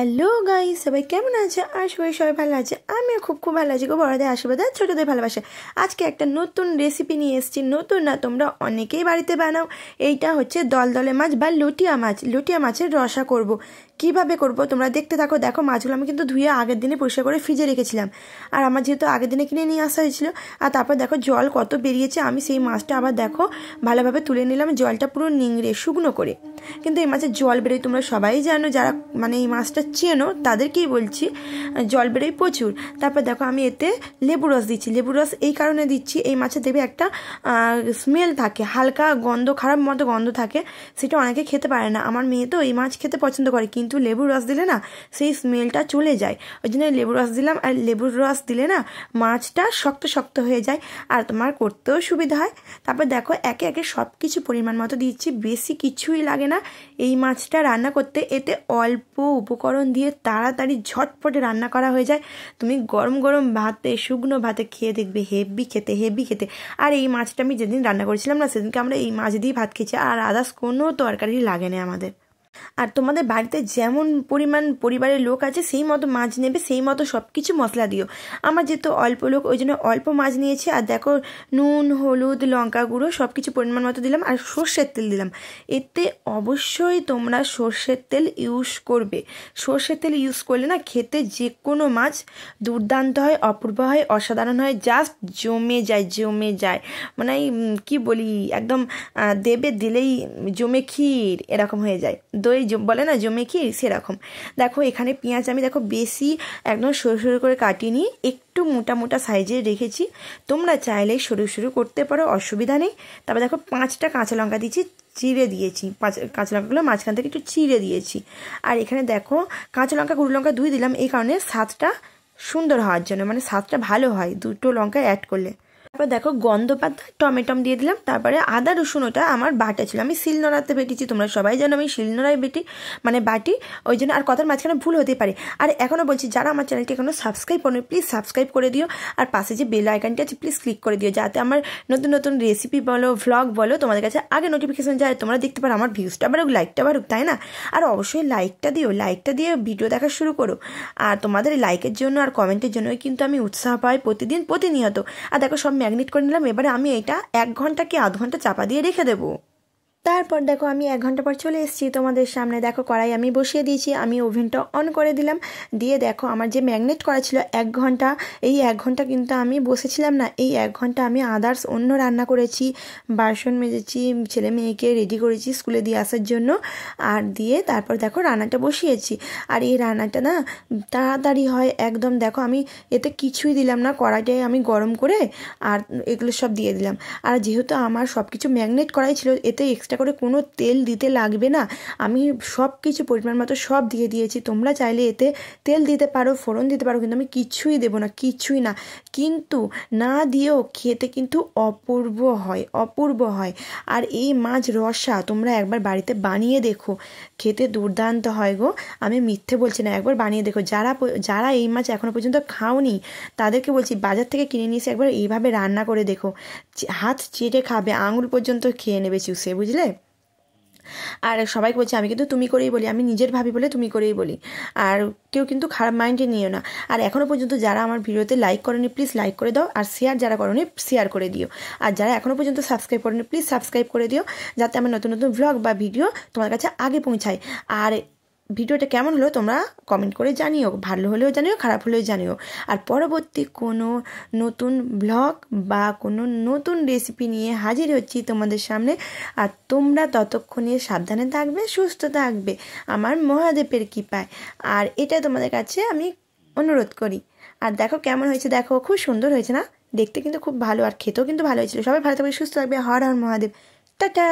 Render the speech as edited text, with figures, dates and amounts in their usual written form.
Hello guys, সবাই কেমন আছে? আশা করি সবাই ভালো আছে। আমিও খুব ভালো আছি গো। বড়দের আশীর্বাদ আর ছোটদের ভালোবাসা। আজকে একটা নতুন রেসিপি নিয়ে এসেছি। নতুন না, তোমরা অনেকেই বাড়িতে বানাও। এইটা হচ্ছে দলদলে মাছ বা লটিয়া মাছ। লটিয়া মাছের রসা করব। কিভাবে করব তোমরা দেখতে থাকো। দেখো, মাছগুলো আমি কিন্তু ধুয়ে আগের দিনে পরিষ্কার করে ফ্রিজে রেখেছিলাম। আর আমার যেহেতু আগের দিনে কিনে নিয়ে আসা হয়েছিল, আর তারপর দেখো জল কত বেরিয়েছে। আমি সেই মাছটা আবার দেখো ভালোভাবে তুলে নিলাম, জলটা পুরো নিংড়ে শুকনো করে। কিন্তু এই মাছের জল বেরোয়, তোমরা সবাই জানো, যারা মানে এই মাছটা চেনো তাদেরকেই বলছি, জল বেরোয় প্রচুর। তারপর দেখো আমি এতে লেবু রস দিচ্ছি। লেবু রস এই কারণে দিচ্ছি, এই মাছের দেখবে একটা স্মেল থাকে, হালকা গন্ধ, খারাপ মতো গন্ধ থাকে, সেটা অনেকে খেতে পারে না। আমার মেয়ে তো এই মাছ খেতে পছন্দ করে, কিন্তু লেবুর রস দিলে না সেই স্মেলটা চলে যায়। ওই জন্য লেবু রস দিলাম। আর লেবুর রস দিলে না মাছটা শক্ত শক্ত হয়ে যায় আর তোমার করতেও সুবিধা হয়। তারপর দেখো একে একে সব কিছু পরিমাণ মতো দিচ্ছি, বেশি কিছুই লাগে না এই মাছটা রান্না করতে। এতে অল্প উপকরণ দিয়ে তাড়াতাড়ি ঝটপটে রান্না করা হয়ে যায়। তুমি গরম গরম ভাতে, শুকনো ভাতে খেয়ে দেখবে হেভি খেতে, হেভি খেতে। আর এই মাছটা আমি যেদিন রান্না করেছিলাম না, সেদিনকে আমরা এই মাছ দিয়ে ভাত খেয়েছি, আর আদার্স কোনো তরকারি লাগে না আমাদের। আর তোমাদের বাড়িতে যেমন পরিমাণ পরিবারের লোক আছে সেই মতো মাছ নেবে, সেই মতো সব কিছু মশলা দিও। আমার যেহেতু অল্প লোক, ওই জন্য অল্প মাছ নিয়েছি। আর দেখো নুন, হলুদ, লঙ্কা গুঁড়ো সব কিছু পরিমাণ মতো দিলাম, আর সর্ষের তেল দিলাম। এতে অবশ্যই তোমরা সর্ষের তেল ইউজ করবে। সর্ষের তেল ইউজ করলে না খেতে যে কোনো মাছ দুর্দান্ত হয়, অপূর্ব হয়, অসাধারণ হয়, জাস্ট জমে যায়, জমে যায়। মানে কি বলি, একদম দেবে দিলেই জমে ক্ষীর এরকম হয়ে যায়। দই বলে না জমে ক্ষীর, সেরকম। দেখো এখানে পেঁয়াজ আমি দেখো বেশি একদম সরু সরু করে কাটিনি, একটু মোটা মোটা সাইজে রেখেছি। তোমরা চাইলে সরু সরু করতে পারো, অসুবিধা নেই। তারপর দেখো 5টা কাঁচা লঙ্কা দিয়েছি, চিড়ে দিয়েছি। কাঁচা লঙ্কাগুলো মাঝখান থেকে একটু চিড়ে দিয়েছি। আর এখানে দেখো কাঁচা লঙ্কা, গুঁড়ো লঙ্কা 2 দিলাম, এই কারণে স্বাদটা সুন্দর হওয়ার জন্য, মানে স্বাদটা ভালো হয় 2টো লঙ্কা অ্যাড করলে। তারপর দেখো গন্ধ পাতা, টমেটম দিয়ে দিলাম। তারপরে আদা রসুন, ওটা আমার বাটা ছিল, আমি শিলনোড়াতে বেটেছি। তোমরা সবাই জানো আমি শিলনোড়ায় বাটি, ওই জন্য। আর কথার মাঝখানে ভুল হতে পারে। আর এখনও বলছি, যারা আমার চ্যানেলটি এখনও সাবস্ক্রাইব করো প্লিজ সাবস্ক্রাইব করে দিও। আর পাশে যে বেল আইকনটি আছে প্লিজ ক্লিক করে দিও, যাতে আমার নতুন নতুন রেসিপি বলো, ভ্লগ বলো, তোমাদের কাছে আগে নোটিফিকেশন যায়, তোমরা দেখতে পারো, আমার ভিউজটা বাড়ুক, লাইকটা বাড়ুক, তাই না? আর অবশ্যই লাইকটা দিও, লাইকটা দিয়ে ভিডিও দেখা শুরু করো। আর তোমাদের লাইকের জন্য আর কমেন্টের জন্যই কিন্তু আমি উৎসাহ পাই প্রতিদিন, প্রতিনিয়ত। আর দেখো সব ম্যাগনেট করে নিলাম। এবারে আমি এটা 1 ঘন্টা কি আধ ঘন্টা চাপা দিয়ে রেখে দেবো। তারপর দেখো আমি 1 ঘন্টা পর চলে এসেছি তোমাদের সামনে। দেখো কড়াই আমি বসিয়ে দিয়েছি, আমি ওভেনটা অন করে দিলাম। দিয়ে দেখো আমার যে ম্যাগনেট করা ছিল 1 ঘন্টা, এই 1 ঘন্টা কিন্তু আমি বসেছিলাম না, এই 1 ঘন্টা আমি আদার্স অন্য রান্না করেছি, বাসন মেজেছি, ছেলে মেয়েকে রেডি করেছি স্কুলে দিয়ে আসার জন্য। আর দিয়ে তারপর দেখো রান্নাটা বসিয়েছি। আর এই রান্নাটা না তাড়াতাড়ি হয় একদম। দেখো আমি এতে কিছুই দিলাম না, কড়াইটাই আমি গরম করে আর এগুলো সব দিয়ে দিলাম। আর যেহেতু আমার সব কিছু ম্যাগনেট করাই ছিল, এতে এক্সট্রা করে কোনো তেল দিতে লাগবে না। আমি সব কিছু পরিমাণ মতো সব দিয়ে দিয়েছি। তোমরা চাইলে এতে তেল দিতে পারো, ফোড়ন দিতে পারো, কিন্তু আমি কিছুই দেবো না, কিছুই না। কিন্তু না দিয়েও খেতে কিন্তু অপূর্ব হয়, অপূর্ব হয়। আর এই মাছ রসা তোমরা একবার বাড়িতে বানিয়ে দেখো, খেতে দুর্দান্ত হয় গো। আমি মিথ্যে বলছি না, একবার বানিয়ে দেখো। যারা এই মাছ এখনো পর্যন্ত খাওনি তাদেরকে বলছি, বাজার থেকে কিনে নিয়ে এসে একবার এইভাবে রান্না করে দেখো, হাত চেটে খাবে, আঙুল পর্যন্ত খেয়ে নেবে চুষে, বুঝলে? আর সবাইকে বলছি, আমি কিন্তু তুমি করেই বলি, আমি নিজের ভাবি বলে তুমি করেই বলি। আর কেউ কিন্তু খারাপ মাইন্ডে নিও না। আর এখনও পর্যন্ত যারা আমার ভিডিওতে লাইক করোনি প্লিজ লাইক করে দাও, আর শেয়ার যারা করোনি শেয়ার করে দিও। আর যারা এখনও পর্যন্ত সাবস্ক্রাইব করোনি প্লিজ সাবস্ক্রাইব করে দিও, যাতে আমার নতুন নতুন ভ্লগ বা ভিডিও তোমার কাছে আগে পৌঁছায়। আর ভিডিওটা কেমন হলো তোমরা কমেন্ট করে জানিও, ভালো হলেও জানিও, খারাপ হলেও জানিও। আর পরবর্তী কোনো নতুন ব্লগ বা কোনো নতুন রেসিপি নিয়ে হাজির হচ্ছি তোমাদের সামনে। আর তোমরা ততক্ষণে সাবধানে থাকবে, সুস্থ থাকবে আমার মহাদেবের কৃপায়। আর এটা তোমাদের কাছে আমি অনুরোধ করি। আর দেখো কেমন হয়েছে, দেখো খুব সুন্দর হয়েছে না? দেখতে কিন্তু খুব ভালো, আর খেতেও কিন্তু ভালো হয়েছিল। সবাই ভালো থাকবে, সুস্থ থাকবে। হর হর মহাদেব, টাটা।